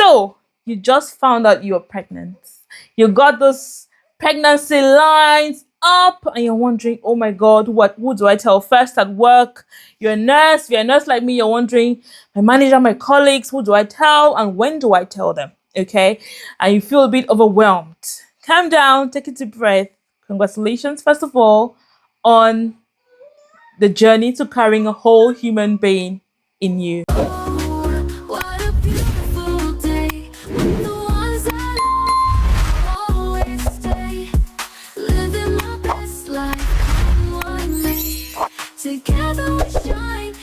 So you just found out you're pregnant. You got those pregnancy lines up and you're wondering, oh my God, who do I tell first at work? You're a nurse. If you're a nurse like me, you're wondering, my manager, my colleagues, who do I tell and when do I tell them? Okay. And you feel a bit overwhelmed. Calm down, take a deep breath. Congratulations, first of all, on the journey to carrying a whole human being in you. What a beautiful day. The ones that always stay. Living my best life. Come on me. Together we shine.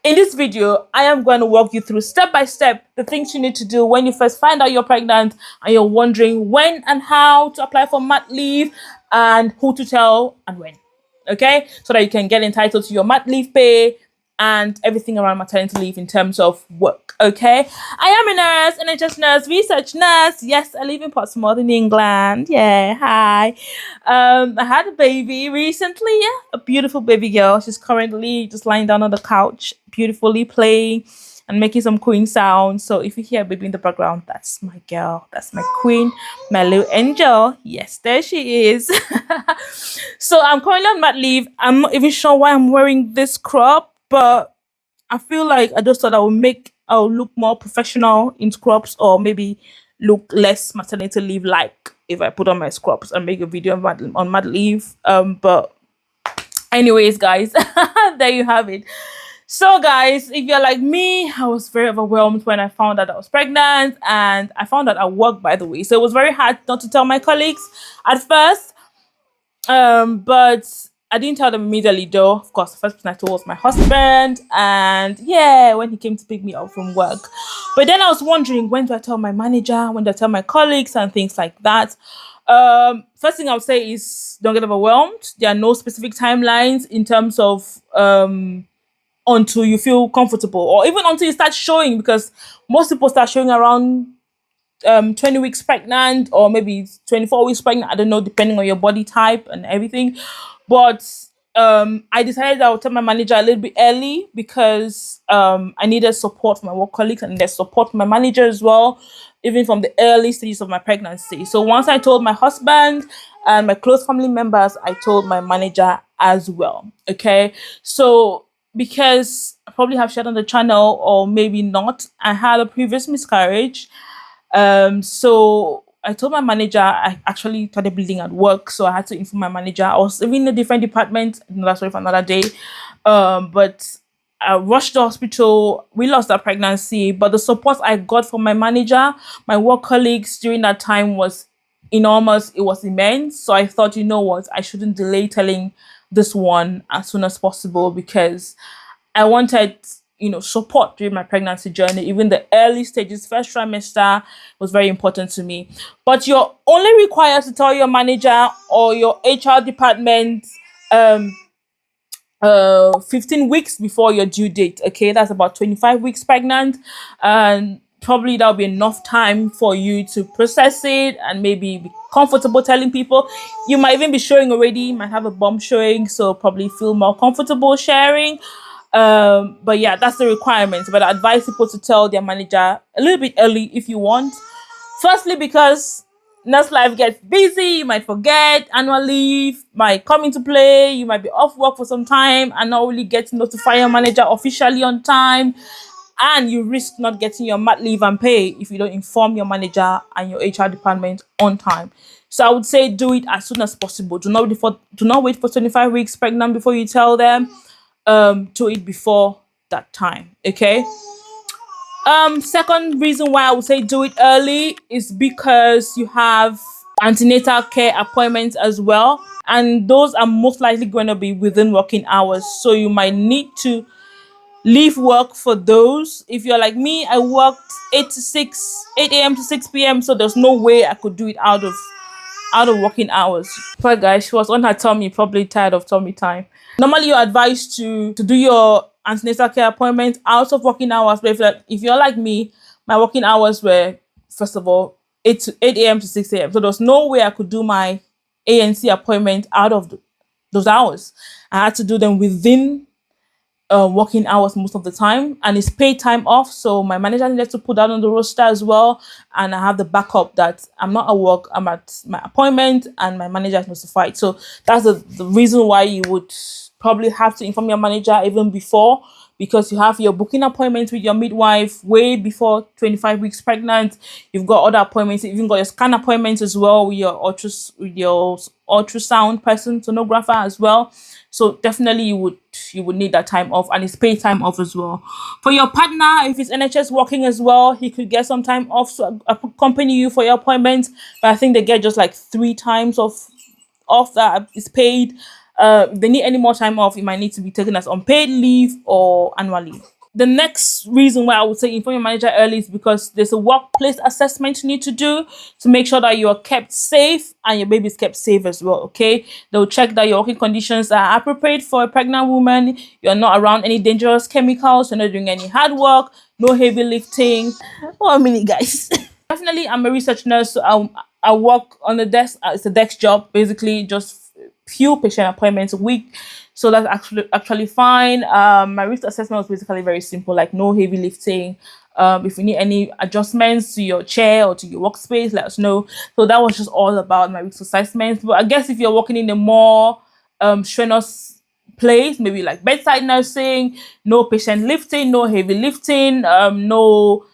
In this video, I am going to walk you through step by step the things you need to do when you first find out you're pregnant and you're wondering when and how to apply for mat leave and who to tell and when. Okay, so that you can get entitled to your mat leave pay and everything around maternity leave in terms of work. Okay, I am a nurse, NHS Nurse, Research Nurse. Yes, I live in Portsmouth in England. Yeah, hi. I had a baby recently. Yeah, a beautiful baby girl. She's currently just lying down on the couch, beautifully playing and making some queen sounds. So if you hear a baby in the background, that's my girl. That's my queen, my little angel. Yes, there she is. So I'm currently on mat leave. I'm not even sure why I'm wearing this crop, but I feel like I just thought I'll look more professional in scrubs, or maybe look less maternity leave like if I put on my scrubs and make a video on mat leave. But anyways, guys, there you have it. So guys, if you're like me, I was very overwhelmed when I found out I was pregnant, and I found out at work, by the way. So it was very hard not to tell my colleagues at first. But I didn't tell them immediately though. Of course, the first person I told was my husband, and yeah, when he came to pick me up from work. But then I was wondering, when do I tell my manager? When do I tell my colleagues and things like that? First thing I would say is don't get overwhelmed. There are no specific timelines in terms of until you feel comfortable, or even until you start showing, because most people start showing around 20 weeks pregnant, or maybe 24 weeks pregnant. I don't know, depending on your body type and everything. But I decided I would tell my manager a little bit early because I needed support from my work colleagues and there's support from my manager as well, even from the early stages of my pregnancy. So once I told my husband and my close family members, I told my manager as well. Okay, so because I probably have shared on the channel, or maybe not, I had a previous miscarriage. So I told my manager I actually started bleeding at work, so I had to inform my manager. I was even in a different department, another story for another day. But I rushed to the hospital. We lost that pregnancy, but the support I got from my manager, my work colleagues during that time was enormous. It was immense. So I thought, you know what, I shouldn't delay telling this one as soon as possible, because I wanted, support during my pregnancy journey. Even the early stages, first trimester, was very important to me. But you're only required to tell your manager or your HR department 15 weeks before your due date. Okay, that's about 25 weeks pregnant, and probably that'll be enough time for you to process it and maybe be comfortable telling people. You might even be showing already, might have a bump showing, so probably feel more comfortable sharing. But yeah, that's the requirement. But I advise people to tell their manager a little bit early if you want. Firstly, because nurse life gets busy, you might forget, annual leave might come into play, you might be off work for some time and not really get to notify your manager officially on time, and you risk not getting your mat leave and pay if you don't inform your manager and your HR department on time. So I would say do it as soon as possible. Do not wait for 25 weeks pregnant before you tell them. Do it before that time. Okay. Second reason why I would say do it early is because you have antenatal care appointments as well, and those are most likely going to be within working hours. So you might need to leave work for those. If you're like me, I worked 8 a.m. to 6 p.m. So there's no way I could do it out of working hours. Poor guy, she was on her tummy, probably tired of tummy time. Normally you're advised to do your antenatal care appointment out of working hours, but if you're like me, my working hours were, first of all, 8 a.m. to 6 a.m. So there's no way I could do my ANC appointment out of those hours. I had to do them within working hours most of the time, and it's paid time off. So my manager needed to put that on the roster as well, and I have the backup that I'm not at work, I'm at my appointment, and my manager is notified. So that's the reason why you would probably have to inform your manager even before, because you have your booking appointment with your midwife way before 25 weeks pregnant. You've got other appointments, you've even got your scan appointments as well with your ultrasound person, sonographer as well. So definitely you would need that time off, and it's paid time off as well. For your partner, if it's NHS working as well, he could get some time off to accompany you for your appointment. But I think they get just like 3 times of off that is paid. If they need any more time off, it might need to be taken as unpaid leave or annual leave. The next reason why I would say inform your manager early is because there's a workplace assessment you need to do to make sure that you are kept safe and your baby is kept safe as well. Okay, they'll check that your working conditions are appropriate for a pregnant woman. You're not around any dangerous chemicals. You're not doing any hard work. No heavy lifting. 1 minute, guys. Definitely, I'm a research nurse, so I work on the desk. It's a desk job, basically, just few patient appointments a week. So that's actually fine. My risk assessment was basically very simple, like no heavy lifting. If you need any adjustments to your chair or to your workspace, let us know. So that was just all about my risk assessments. But I guess if you're working in a more strenuous place, maybe like bedside nursing, no patient lifting, no heavy lifting, no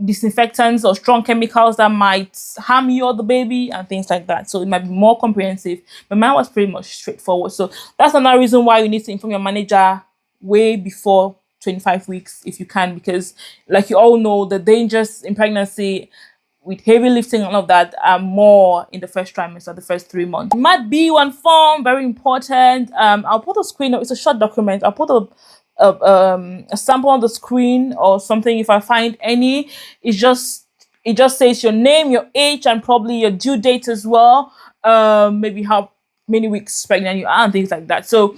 disinfectants or strong chemicals that might harm you or the baby and things like that. So it might be more comprehensive. But mine was pretty much straightforward. So that's another reason why you need to inform your manager way before 25 weeks if you can, because like you all know, the dangers in pregnancy with heavy lifting and all of that are more in the first trimester, the first 3 months. Mat B1 form, very important. I'll put a screen, it's a short document. I'll put a sample on the screen or something if I find any. It just says your name, your age, and probably your due date as well. Maybe how many weeks pregnant you are and things like that. So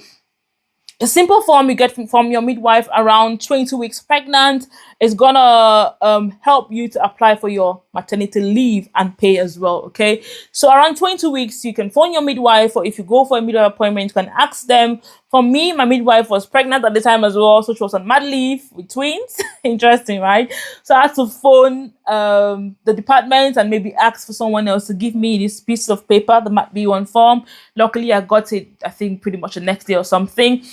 a simple form you get from your midwife around 22 weeks pregnant is gonna help you to apply for your maternity leave and pay as well. Okay, so around 22 weeks you can phone your midwife, or if you go for a midwife appointment you can ask them. For me, my midwife was pregnant at the time as well, so she was on mat leave with twins. Interesting, right? So I had to phone the department and maybe ask for someone else to give me this piece of paper, the Mat B1 form. Luckily, I got it, I think, pretty much the next day or something.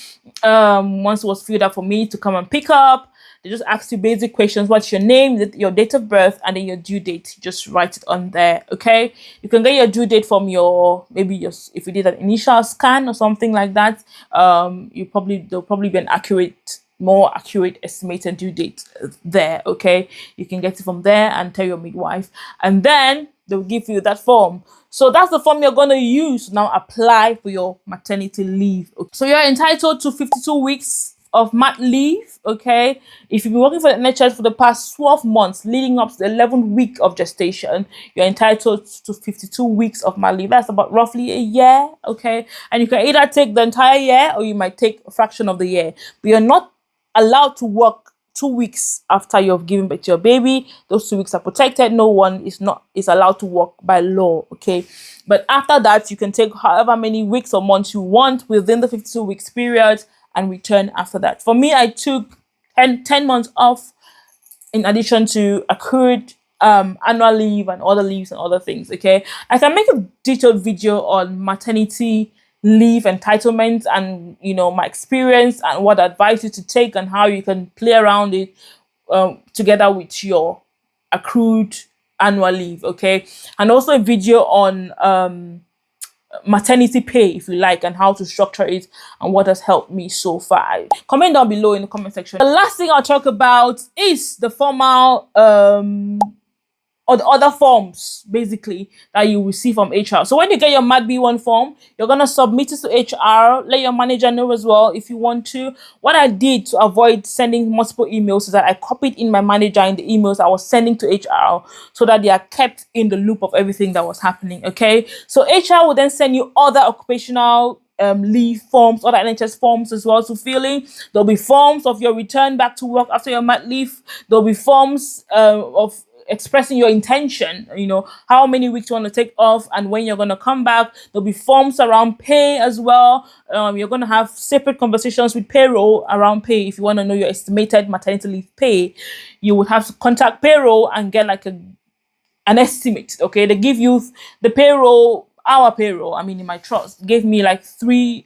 Once it was filled out for me to come and pick up, they just ask you basic questions. What's your name, your date of birth, and then your due date. You just write it on there, okay? You can get your due date from if you did an initial scan or something like that. There'll probably be an more accurate estimated due date there, okay? You can get it from there and tell your midwife, and then they'll give you that form. So that's the form you're going to use to now apply for your maternity leave. Okay? So you're entitled to 52 weeks of mat leave, okay? If you've been working for the NHS for the past 12 months leading up to the 11th week of gestation, you're entitled to 52 weeks of mat leave. That's about roughly a year, okay? And you can either take the entire year or you might take a fraction of the year. But you're not allowed to work 2 weeks after you've given birth to your baby. Those 2 weeks are protected. No one is allowed to work by law, okay? But after that, you can take however many weeks or months you want within the 52 weeks period and return after that. For me, I took 10 months off in addition to accrued annual leave and other leaves and other things, okay? I can make a detailed video on maternity leave entitlement and, my experience and what I advise you to take and how you can play around it together with your accrued annual leave, okay? And also a video on maternity pay, if you like, and how to structure it and what has helped me so far. Comment down below in the comment section. The last thing I'll talk about is the formal or the other forms basically that you will see from HR. So when you get your Mat B1 form, you're gonna submit it to HR. Let your manager know as well if you want to. What I did to avoid sending multiple emails is that I copied in my manager in the emails I was sending to HR so that they are kept in the loop of everything that was happening. Okay, so HR will then send you other occupational leave forms, other NHS forms as well to fill in. There'll be forms of your return back to work after your mat leave. There'll be forms of expressing your intention, you know, how many weeks you want to take off and when you're going to come back. There'll be forms around pay as well. You're going to have separate conversations with payroll around pay. If you want to know your estimated maternity leave pay, you would have to contact payroll and get like an estimate. Okay, they give you the payroll, our payroll, I mean in my trust, gave me like 3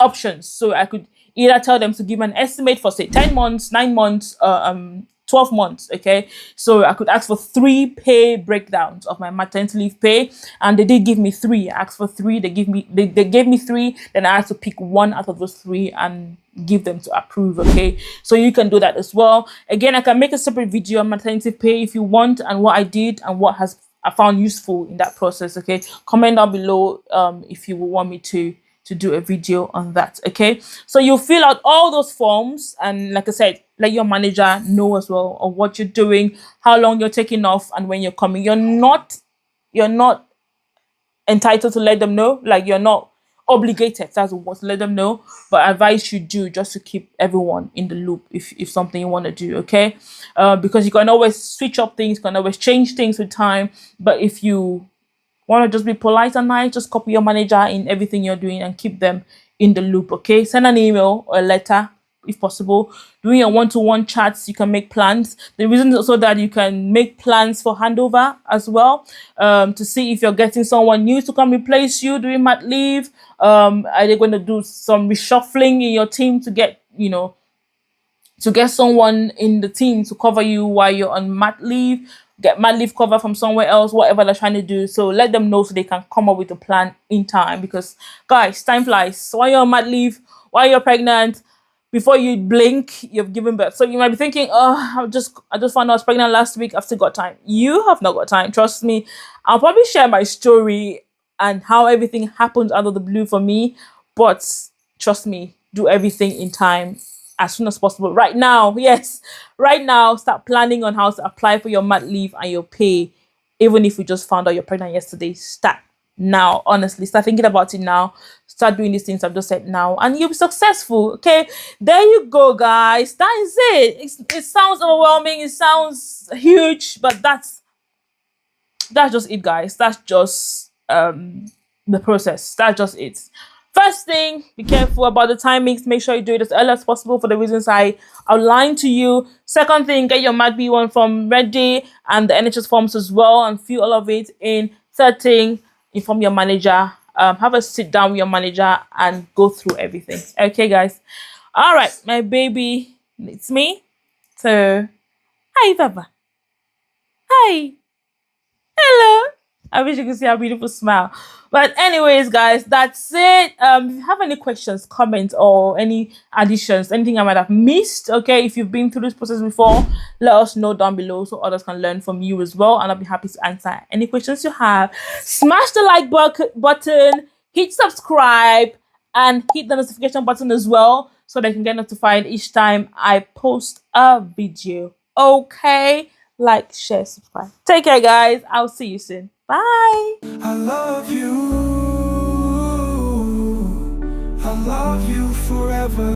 options. So I could either tell them to give an estimate for say 10 months, 9 months, 12 months. Okay, so I could ask for 3 pay breakdowns of my maternity leave pay, and they did give me 3. I asked for 3, they gave me 3, then I had to pick 1 out of those 3 and give them to approve. Okay, so you can do that as well. Again, I can make a separate video on maternity pay if you want, and what I did and what I found useful in that process. Okay, comment down below if you would want me to do a video on that. Okay, so you'll fill out all those forms, and like I said, let your manager know as well of what you're doing, how long you're taking off, and when you're coming. You're not entitled to let them know, like you're not obligated, that's what, to let them know, but advice you do just to keep everyone in the loop if something you want to do. Okay, because you can always switch up things, you can always change things with time, but if you want to just be polite and nice, just copy your manager in everything you're doing and keep them in the loop. Okay, send an email or a letter if possible. Doing your one-to-one chats, you can make plans. The reason is also that you can make plans for handover as well, to see if you're getting someone new to come replace you during mat leave. Are they going to do some reshuffling in your team to get, you know, to get someone in the team to cover you while you're on mat leave, get mat leave cover from somewhere else, whatever they're trying to do. So let them know so they can come up with a plan in time, because guys, time flies. While you're on mat leave, while you're pregnant, before you blink, you've given birth. So you might be thinking, oh, I just found out I was pregnant last week, I've still got time. You have not got time, trust me. I'll probably share my story and how everything happened out of the blue for me, but trust me, do everything in time, as soon as possible. Right now, yes, right now, start planning on how to apply for your mat leave and your pay. Even if you just found out you're pregnant yesterday, start now. Honestly, start thinking about it now. Start doing these things I've just said now, and you'll be successful. Okay, there you go, guys. That is it. It sounds overwhelming, it sounds huge, but that's just it, guys. That's just the process. That's just it. First thing, be careful about the timings. Make sure you do it as early as possible for the reasons I outlined to you. Second thing, get your Mat B1 form ready and the NHS forms as well, and fill all of it in. Third thing, inform your manager. Have a sit down with your manager and go through everything. Okay, guys. All right, my baby, it's me. So, hi, Baba. Hi. Hello. I wish you could see our beautiful smile. But anyways, guys, that's it. If you have any questions, comments, or any additions, anything I might have missed, okay, if you've been through this process before, let us know down below so others can learn from you as well, and I'll be happy to answer any questions you have. Smash the like button, hit subscribe, and hit the notification button as well so they can get notified each time I post a video. Okay, like, share, subscribe. Take care, guys. I'll see you soon. Bye. I love you forever.